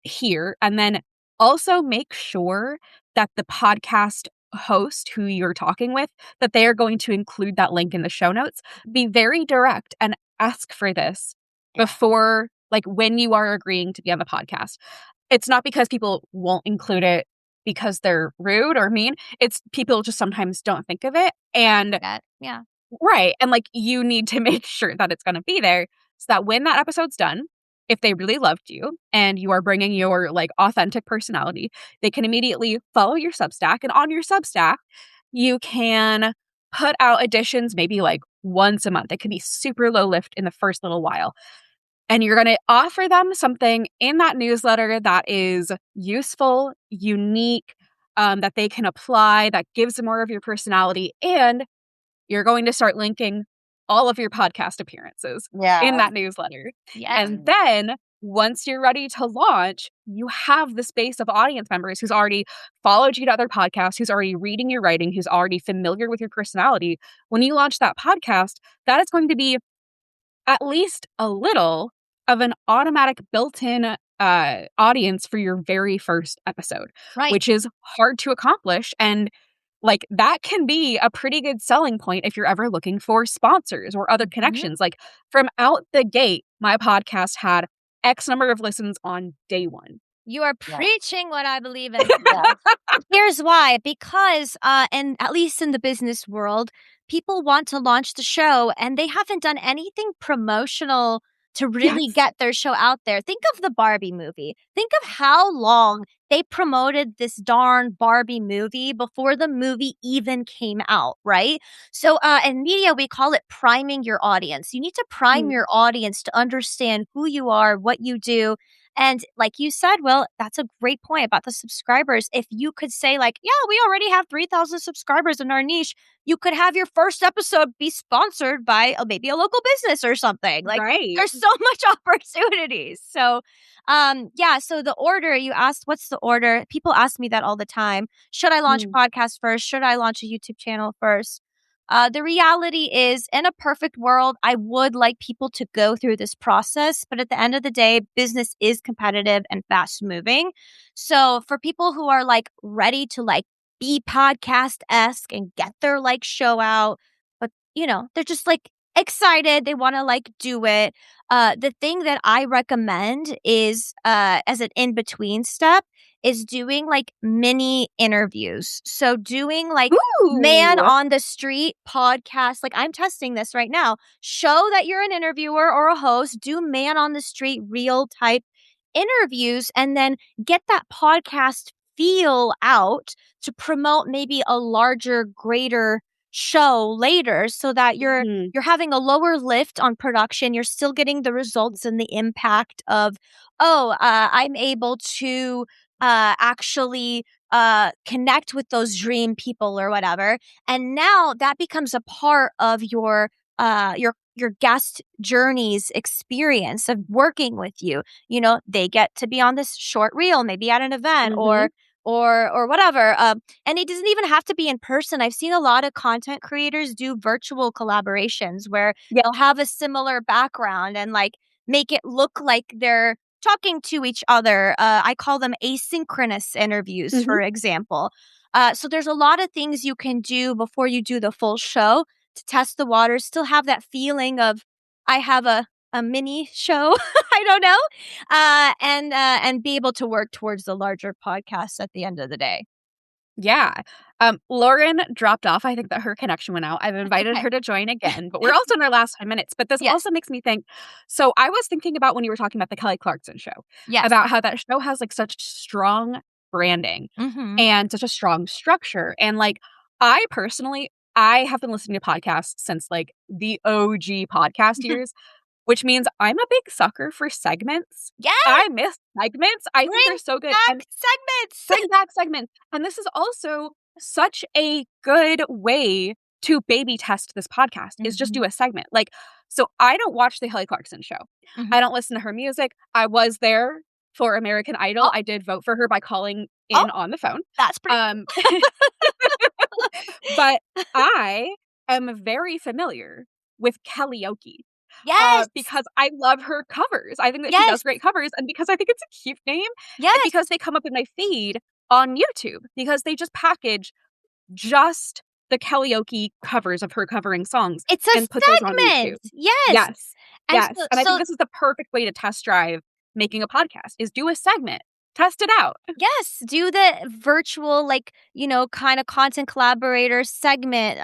here. And then also make sure that the podcast host who you're talking with, that they are going to include that link in the show notes. Be very direct and ask for this before, like when you are agreeing to be on the podcast. It's not because people won't include it because they're rude or mean. It's people just sometimes don't think of it. And yeah. Right. And like you need to make sure that it's going to be there so that when that episode's done, if they really loved you and you are bringing your like authentic personality, they can immediately follow your Substack. And on your Substack, you can put out editions maybe like once a month. It can be super low lift in the first little while. And you're going to offer them something in that newsletter that is useful, unique, that they can apply, that gives them more of your personality. And you're going to start linking all of your podcast appearances in that newsletter. Yes. And then once you're ready to launch, you have the space of audience members who's already followed you to other podcasts, who's already reading your writing, who's already familiar with your personality. When you launch that podcast, that is going to be at least a little of an automatic built-in audience for your very first episode, which is hard to accomplish. And like that can be a pretty good selling point if you're ever looking for sponsors or other connections. Like from out the gate, my podcast had X number of listens on day one. You are preaching what I believe in. Here's why. Because, and at least in the business world, people want to launch the show and they haven't done anything promotional to really get their show out there. Think of the Barbie movie. Think of how long they promoted this darn Barbie movie before the movie even came out, right? So in media, we call it priming your audience. You need to prime your audience to understand who you are, what you do. And like you said, Will, that's a great point about the subscribers. If you could say like, yeah, we already have 3,000 subscribers in our niche, you could have your first episode be sponsored by maybe a local business or something. Like there's so much opportunities. So so the order you asked, what's the order? People ask me that all the time. Should I launch a podcast first? Should I launch a YouTube channel first? The reality is, in a perfect world, I would like people to go through this process, but at the end of the day, business is competitive and fast moving. So for people who are like ready to like be podcast-esque and get their like show out, but they're just like excited, they want to like do it. The thing that I recommend is as an in-between step is doing like mini interviews. So doing like man Ooh. on the street podcast. Like I'm testing this right now. Show that you're an interviewer or a host, do man on the street real type interviews and then get that podcast feel out to promote maybe a larger, greater show later so that Mhm. you're having a lower lift on production. You're still getting the results and the impact of, I'm able to actually connect with those dream people or whatever. And now that becomes a part of your guest journey's experience of working with you. They get to be on this short reel, maybe at an event Mhm. or whatever. And it doesn't even have to be in person. I've seen a lot of content creators do virtual collaborations where Yeah. they'll have a similar background and like make it look like they're talking to each other. I call them asynchronous interviews, Mhm. for example. So there's a lot of things you can do before you do the full show to test the waters, still have that feeling of I have a mini show, I don't know, and be able to work towards the larger podcast at the end of the day. Yeah. Lauren dropped off. I think that her connection went out. I've invited Okay. her to join again, but we're also in our last 5 minutes. But this Yes. also makes me think. So I was thinking about when you were talking about the Kelly Clarkson show, Yes. about how that show has like such strong branding Mhm. and such a strong structure. And like, I personally, I have been listening to podcasts since like the OG podcast years, which means I'm a big sucker for segments. Yes! I miss segments. I think Bring they're so good. back And segments! bring back segments. And this is also such a good way to baby test this podcast is just Mhm. do a segment. Like, so I don't watch the Kelly Clarkson show. Mhm. I don't listen to her music. I was there for American Idol. Oh, I did vote for her by calling oh, in on the phone. that's pretty Um, but I am very familiar with karaoke Yes! because I love her covers. I think that she Yes! does great covers, and because I think it's a cute name, and Yes! because they come up in my feed on YouTube, because they just package just the karaoke covers of her covering songs It's a and put those on YouTube. segment! Yes! Yes, And yes, so and I think so this is the perfect way to test drive making a podcast, is do a segment, test it out. yes, do the virtual, like, kind of content collaborator segment,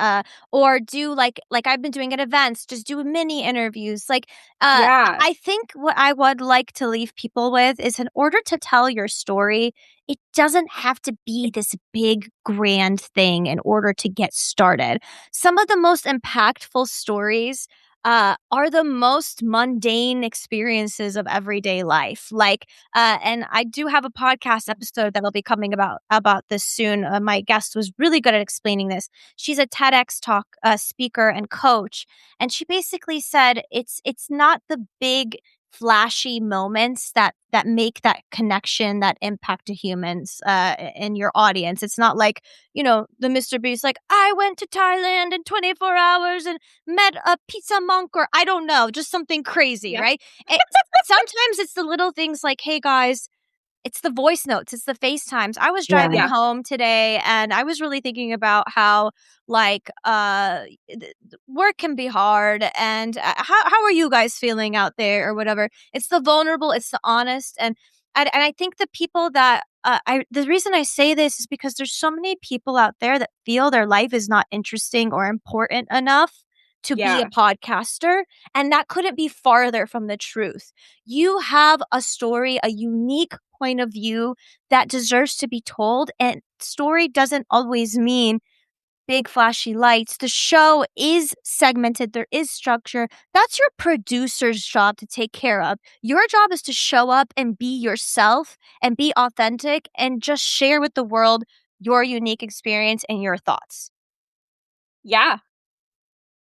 or do like I've been doing at events, just do mini interviews. Like, Yeah, I think what I would like to leave people with is in order to tell your story, it doesn't have to be this big, grand thing in order to get started. Some of the most impactful stories are the most mundane experiences of everyday life. Like, and I do have a podcast episode that'll be coming about this soon. My guest was really good at explaining this. She's a TEDx talk speaker and coach, and she basically said it's not the big flashy moments that make that connection, that impact to humans in your audience. It's not like the Mr. Beast, like I went to Thailand in 24 hours and met a pizza monk, or I don't know, just something crazy, yeah, right? It, sometimes it's the little things like, hey guys, it's the voice notes, it's the FaceTimes. I was Yeah. driving yeah, home today and I was really thinking about how like work can be hard and how are you guys feeling out there or whatever. It's the vulnerable, it's the honest and I think the people that the reason I say this is because there's so many people out there that feel their life is not interesting or important enough to be a yeah. podcaster, and that couldn't be farther from the truth. You have a story, a unique point of view that deserves to be told, and story doesn't always mean big flashy lights. The show is segmented, there is structure. That's your producer's job to take care of. Your job is to show up and be yourself and be authentic and just share with the world your unique experience and your thoughts. Yeah.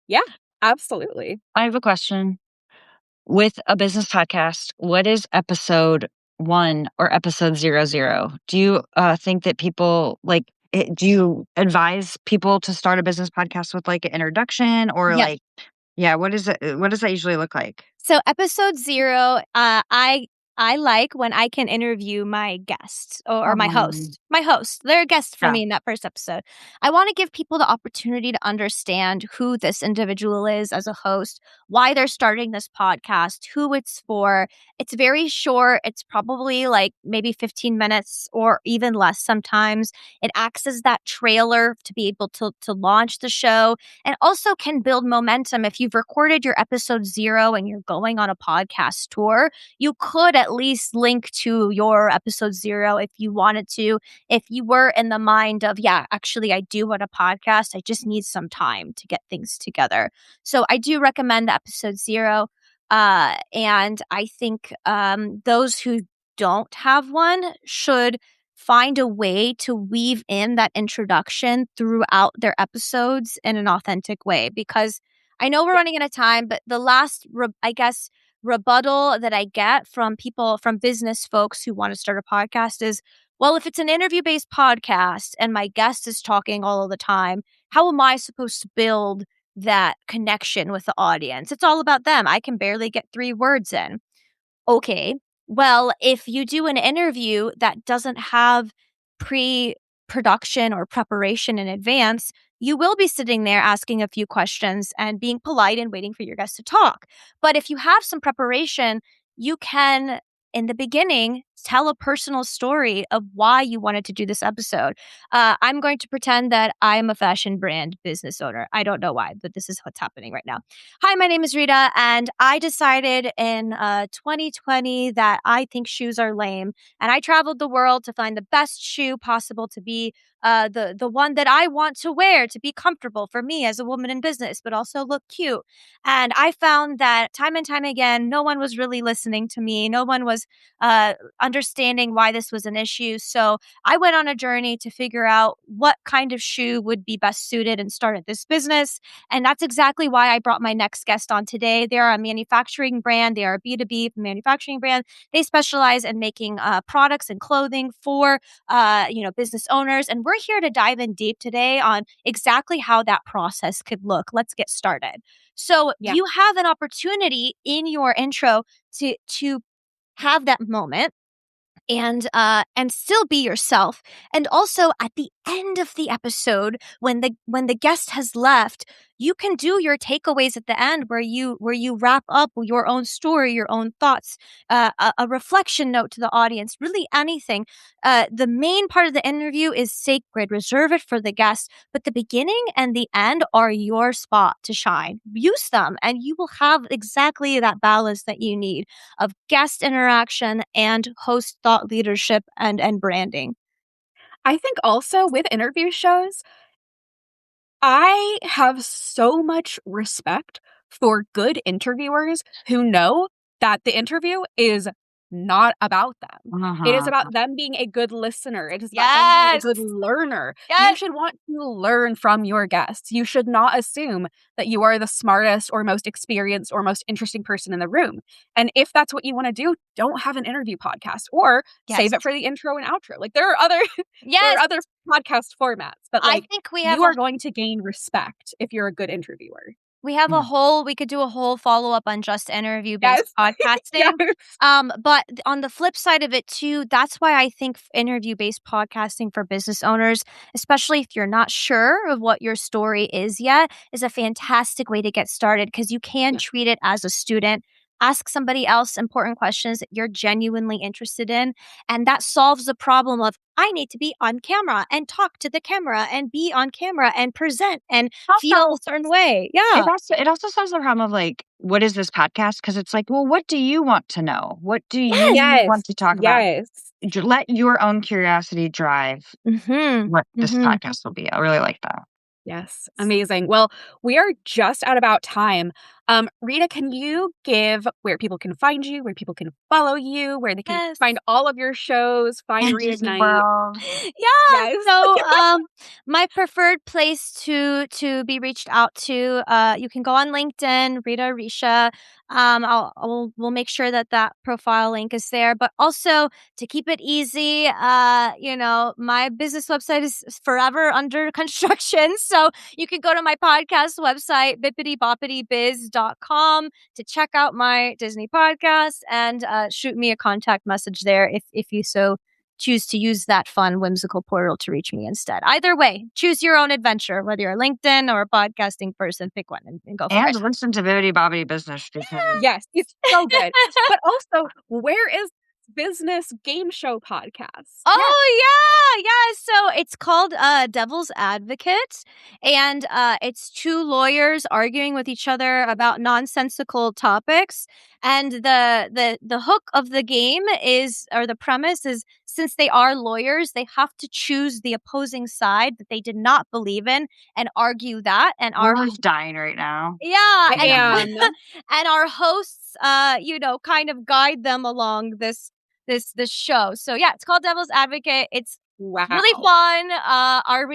Yeah, absolutely. I have a question. With a business podcast, what is episode 1 or episode 00? Do you think that people like do you advise people to start a business podcast with like an introduction or Yep. like, what is it? What does that usually look like? So episode 0, I like when I can interview my guests or my Um, host. My host, they're a guest for yeah. me in that first episode. I want to give people the opportunity to understand who this individual is as a host, why they're starting this podcast, who it's for. It's very short. It's probably like maybe 15 minutes or even less sometimes. It acts as that trailer to be able to launch the show and also can build momentum. If you've recorded your episode 0 and you're going on a podcast tour, you could at least link to your episode 0 if you wanted to. If you were in the mind of, yeah, actually, I do want a podcast, I just need some time to get things together. So I do recommend episode 0. And I think those who don't have one should find a way to weave in that introduction throughout their episodes in an authentic way, because I know we're running out of time, but the last, rebuttal that I get from people, from business folks who want to start a podcast is, well, if it's an interview based podcast and my guest is talking all of the time, how am I supposed to build that connection with the audience? It's all about them. I can barely get 3 words in. Okay. Well, if you do an interview that doesn't have pre-production or preparation in advance, you will be sitting there asking a few questions and being polite and waiting for your guest to talk. But if you have some preparation, you can, in the beginning, tell a personal story of why you wanted to do this episode. I'm going to pretend that I'm a fashion brand business owner. I don't know why, but this is what's happening right now. Hi, my name is Rita, and I decided in 2020 that I think shoes are lame, and I traveled the world to find the best shoe possible to be the one that I want to wear to be comfortable for me as a woman in business, but also look cute. And I found that time and time again, no one was really listening to me. No one was understanding why this was an issue. So I went on a journey to figure out what kind of shoe would be best suited and started this business. And that's exactly why I brought my next guest on today. They are a manufacturing brand. They are a B2B manufacturing brand. They specialize in making products and clothing for business owners. And we're here to dive in deep today on exactly how that process could look. Let's get started. So Yeah. you have an opportunity in your intro to have that moment and still be yourself. And also at the end of the episode, when the guest has left, you can do your takeaways at the end where you wrap up your own story, your own thoughts, a reflection note to the audience, really anything. The main part of the interview is sacred. Reserve it for the guest, but the beginning and the end are your spot to shine. Use them and you will have exactly that balance that you need of guest interaction and host thought leadership and branding. I think also with interview shows, I have so much respect for good interviewers who know that the interview is not about them. It is Uh-huh. about them being a good listener. It is about them being a good learner. You Yes. should want to learn from your guests. You should not assume that you are the smartest or most experienced or most interesting person in the room. And if that's what you want to do, don't have an interview podcast or save it for the intro and outro. Like there are other there are other podcast formats, but I like think we have you are going to gain respect if you're a good interviewer. we could do a whole follow-up on just interview-based podcasting. Yes. But on the flip side of it too, that's why I think interview-based podcasting for business owners, especially if you're not sure of what your story is yet, is a fantastic way to get started because you can treat it as a student. Ask somebody else important questions that you're genuinely interested in. And that solves the problem of, I need to be on camera and talk to the camera and be on camera and present and feel a certain way. Yeah. It also solves the problem of like, what is this podcast? Because it's like, well, what do you want to know? What do you Yes. want to talk about? Yes. Let your own curiosity drive what this podcast will be. I really like that. Yes. Amazing. Well, we are just at about time. Rita, can you give where people can find you, where people can follow you, where they can Yes. find all of your shows, find And Disney Reignite? World. Yeah. Yes. So, my preferred place to be reached out to, you can go on LinkedIn, Rita Richa. We'll make sure that that profile link is there. But also to keep it easy, my business website is forever under construction, so you can go to my podcast website, bippity-boppity-biz.com, to check out my Disney podcast and shoot me a contact message there if you so choose to use that fun, whimsical portal to reach me instead. Either way, choose your own adventure, whether you're a LinkedIn or a podcasting person, pick one and go for And it. listen to Bibbidi Bobbidi Business because Yes, it's so good. But also, where is business game show podcast? Oh, yeah. So it's called Devil's Advocate, and it's two lawyers arguing with each other about nonsensical topics. And the hook of the game is, or the premise is, since they are lawyers, they have to choose the opposing side that they did not believe in and argue that. And we're just dying right now. yeah, I and am. and our hosts, kind of guide them along this show. So yeah, it's called Devil's Advocate. It's really Wow. fun.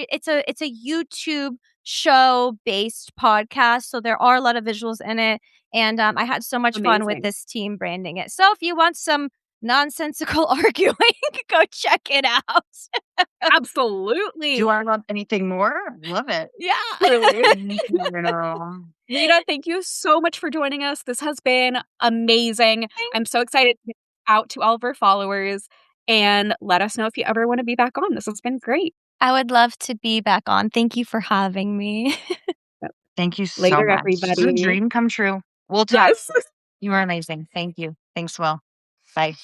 It's a YouTube show based podcast, so there are a lot of visuals in it, and I had so much fun with Amazing. this team branding it. So if you want some nonsensical arguing, go check it out. Absolutely. Do I love anything more? Love it. Yeah. Truly. You Rita, thank you so much for joining us. This has been amazing. I'm so excited to get out to all of our followers, and let us know if you ever want to be back on. This has been great. I would love to be back on. Thank you for having me. Thank you so Later, much. This is a everybody. dream come true. We'll talk. Yes. You are amazing. Thank you. Thanks, Will. Bye.